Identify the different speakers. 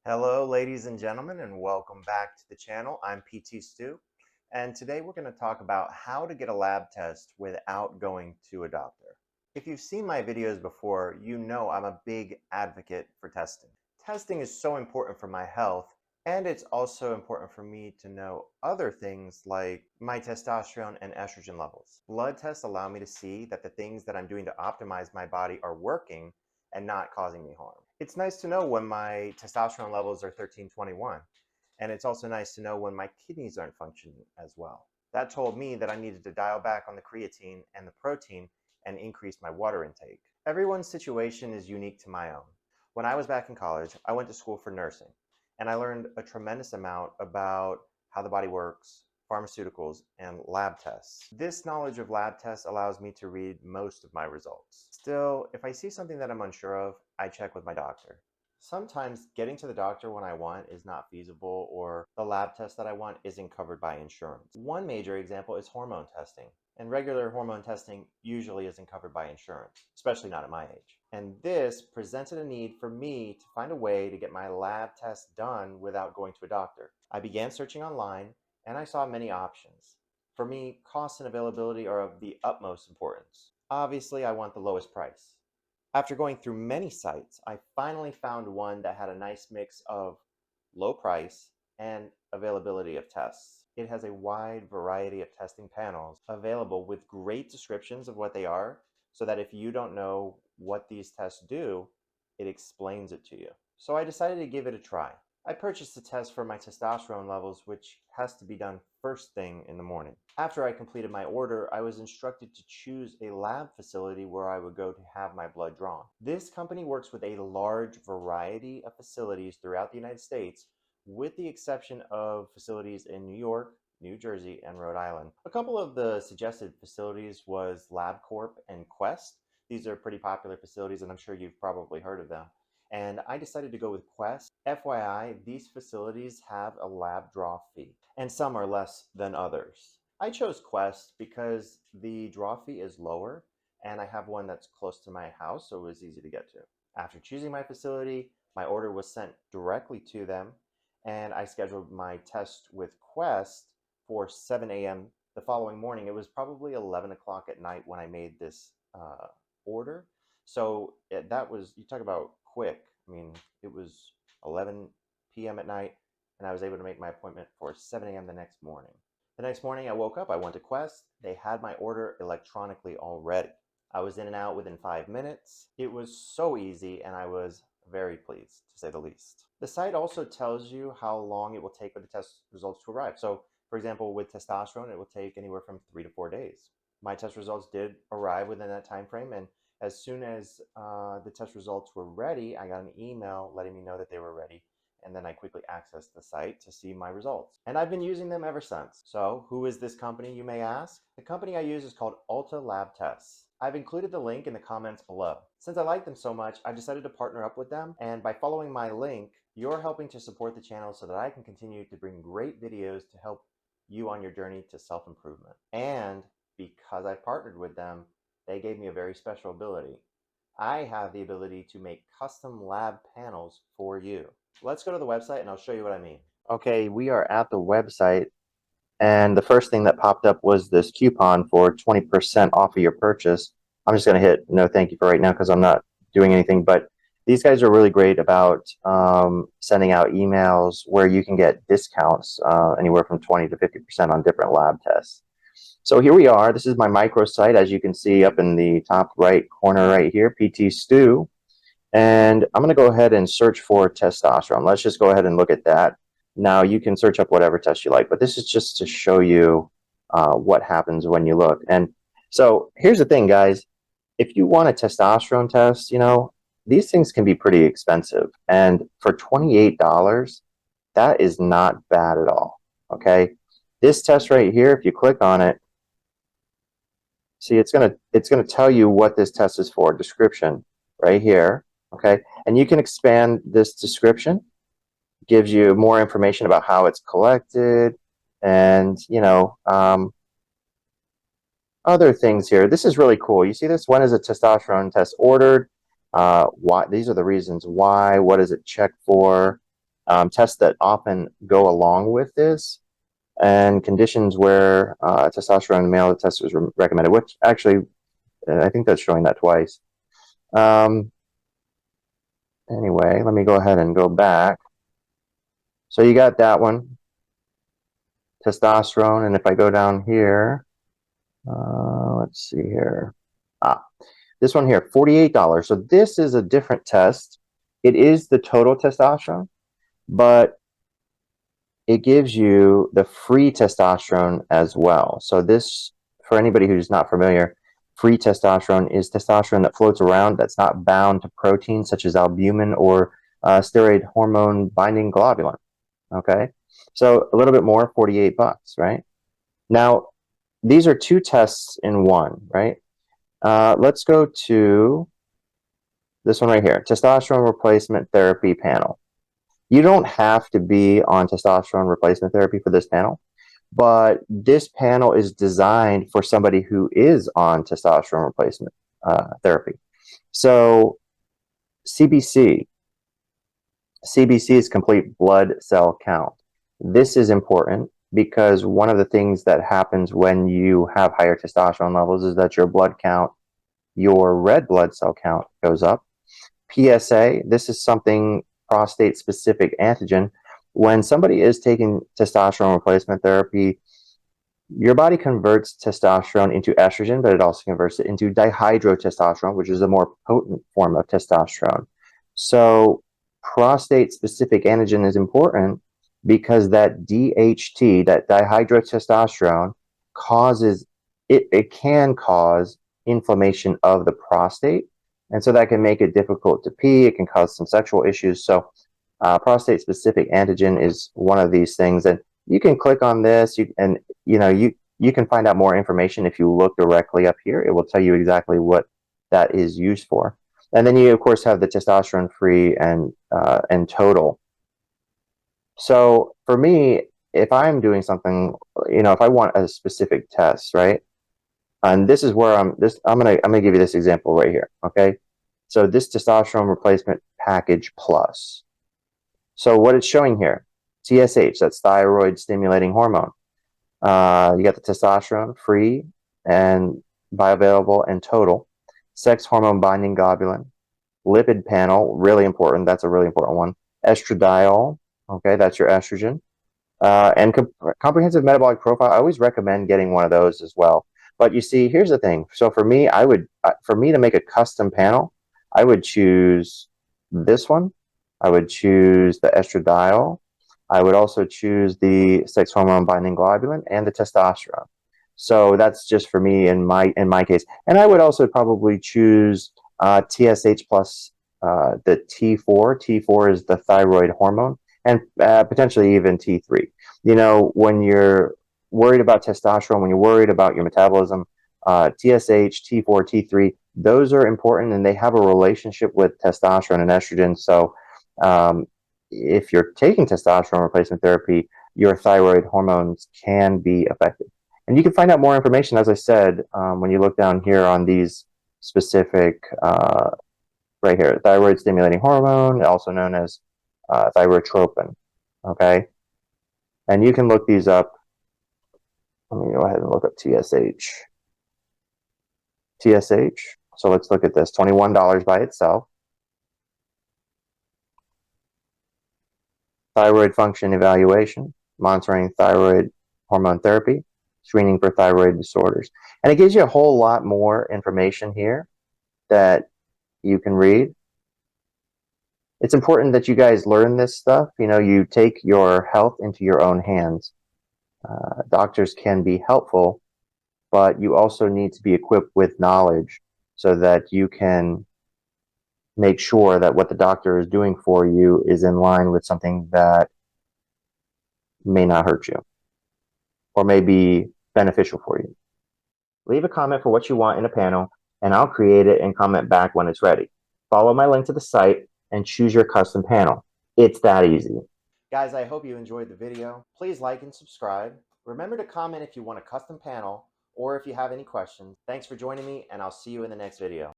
Speaker 1: Hello, ladies and gentlemen, and welcome back to the channel. I'm PT Stu, and today we're going to talk about how to get a lab test without going to a doctor. If you've seen my videos before, you know I'm a big advocate for testing. Testing is so important for my health, and it's also important for me to know other things like my testosterone and estrogen levels. Blood tests allow me to see that the things that I'm doing to optimize my body are working and not causing me harm. It's nice to know when my testosterone levels are 1321, and it's also nice to know when my kidneys aren't functioning as well. That told me that I needed to dial back on the creatine and the protein and increase my water intake. Everyone's situation is unique to my own. When I was back in college, I went to school for nursing, and I learned a tremendous amount about how the body works, pharmaceuticals, and lab tests. This knowledge of lab tests allows me to read most of my results. Still, if I see something that I'm unsure of, I check with my doctor. Sometimes getting to the doctor when I want is not feasible, or the lab test that I want isn't covered by insurance. One major example is hormone testing, and regular hormone testing usually isn't covered by insurance, especially not at my age. And this presented a need for me to find a way to get my lab test done without going to a doctor. I began searching online, and I saw many options. For me, cost and availability are of the utmost importance. Obviously, I want the lowest price. After going through many sites, I finally found one that had a nice mix of low price and availability of tests. It has a wide variety of testing panels available with great descriptions of what they are, so that if you don't know what these tests do, it explains it to you. So I decided to give it a try. I purchased a test for my testosterone levels, which has to be done first thing in the morning. After I completed my order, I was instructed to choose a lab facility where I would go to have my blood drawn. This company works with a large variety of facilities throughout the United States, with the exception of facilities in New York, New Jersey, and Rhode Island. A couple of the suggested facilities was LabCorp and Quest. These are pretty popular facilities, and I'm sure you've probably heard of them. And I decided to go with Quest. FYI, these facilities have a lab draw fee, and some are less than others. I chose Quest because the draw fee is lower, and I have one that's close to my house, so it was easy to get to. After choosing my facility, my order was sent directly to them, and I scheduled my test with Quest for 7 a.m. the following morning. It was probably 11 o'clock at night when I made this order. So that was, you talk about quick. I mean, it was 11 p.m. at night, and I was able to make my appointment for 7 a.m. the next morning. The next morning I woke up, I went to Quest. They had my order electronically already. I was in and out within 5 minutes. It was so easy, and I was very pleased, to say the least. The site also tells you how long it will take for the test results to arrive. So, for example, with testosterone, it will take anywhere from 3 to 4 days. My test results did arrive within that time frame, and as soon as the test results were ready, I got an email letting me know that they were ready, and then I quickly accessed the site to see my results. And I've been using them ever since. So, who is this company, you may ask? The company I use is called Ulta Lab Tests. I've included the link in the comments below. Since I like them so much, I decided to partner up with them, and by following my link, you're helping to support the channel so that I can continue to bring great videos to help you on your journey to self-improvement. And because I partnered with them, they gave me a very special ability. I have the ability to make custom lab panels for you. Let's go to the website and I'll show you what I mean. Okay, we are at the website, and the first thing that popped up was this coupon for 20% off of your purchase. I'm just going to hit no thank you for right now because I'm not doing anything, but these guys are really great about sending out emails where you can get discounts anywhere from 20 to 50% on different lab tests. So here we are. This is my microsite, as you can see up in the top right corner right here, PT Stu. And I'm going to go ahead and search for testosterone. Let's just go ahead and look at that. Now, you can search up whatever test you like, but this is just to show you what happens when you look. And so here's the thing, guys. If you want a testosterone test, you know, these things can be pretty expensive. And for $28, that is not bad at all, okay? This test right here, if you click on it, see, it's gonna tell you what this test is for, description right here, okay? And you can expand this description, gives you more information about how it's collected, and you know, other things here. This is really cool. You see this? When is a testosterone test ordered? Why? These are the reasons why. What does it check for? tests that often go along with this, and conditions where testosterone in male test was recommended, which actually, I think that's showing that twice. Anyway, let me go ahead and go back. So you got that one, testosterone, and if I go down here, let's see here. This one here, $48. So this is a different test. It is the total testosterone, but it gives you the free testosterone as well. So this, for anybody who's not familiar, free testosterone is testosterone that floats around that's not bound to proteins such as albumin or steroid hormone binding globulin. Okay, so a little bit more, $48, right? Now, these are two tests in one, right? Let's go to this one right here, testosterone replacement therapy panel. You don't have to be on testosterone replacement therapy for this panel, but this panel is designed for somebody who is on testosterone replacement therapy. So CBC is complete blood cell count. This is important because one of the things that happens when you have higher testosterone levels is that your blood count, your red blood cell count goes up. PSA, this is something, prostate specific antigen. When somebody is taking testosterone replacement therapy, your body converts testosterone into estrogen, but it also converts it into dihydrotestosterone, which is a more potent form of testosterone. So prostate specific antigen is important because that DHT, that dihydrotestosterone, causes it can cause inflammation of the prostate, and so that can make it difficult to pee. It can cause some sexual issues. So prostate specific antigen is one of these things, and you can click on this, you can find out more information if you look directly up here. It will tell you exactly what that is used for. And then you of course have the testosterone free and total. So for me, if I'm doing something, if I want a specific test, right? And this is where I'm gonna give you this example right here. Okay. So this testosterone replacement package plus. So what it's showing here, TSH, that's thyroid stimulating hormone. You got the testosterone free and bioavailable and total, sex hormone binding globulin, lipid panel, really important. That's a really important one. Estradiol, okay, that's your estrogen. And comprehensive metabolic profile. I always recommend getting one of those as well. But you see, here's the thing. So for me, for me to make a custom panel, I would choose this one. I would choose the estradiol. I would also choose the sex hormone binding globulin and the testosterone. So that's just for me in my case. And I would also probably choose TSH plus the T4. T4 is the thyroid hormone, and potentially even T3. When you're worried about testosterone, when you're worried about your metabolism, TSH, T4, T3, those are important, and they have a relationship with testosterone and estrogen. So if you're taking testosterone replacement therapy, your thyroid hormones can be affected. And you can find out more information, as I said, when you look down here on these specific, right here, thyroid stimulating hormone, also known as thyrotropin. Okay. And you can look these up. Let me go ahead and look up TSH. TSH. So let's look at this. $21 by itself. Thyroid function evaluation, monitoring thyroid hormone therapy, screening for thyroid disorders. And it gives you a whole lot more information here that you can read. It's important that you guys learn this stuff. You take your health into your own hands. Doctors can be helpful, but you also need to be equipped with knowledge so that you can make sure that what the doctor is doing for you is in line with something that may not hurt you or may be beneficial for you. Leave a comment for what you want in a panel, and I'll create it and comment back when it's ready. Follow my link to the site and choose your custom panel. It's that easy. Guys, I hope you enjoyed the video. Please like and subscribe. Remember to comment if you want a custom panel or if you have any questions. Thanks for joining me, and I'll see you in the next video.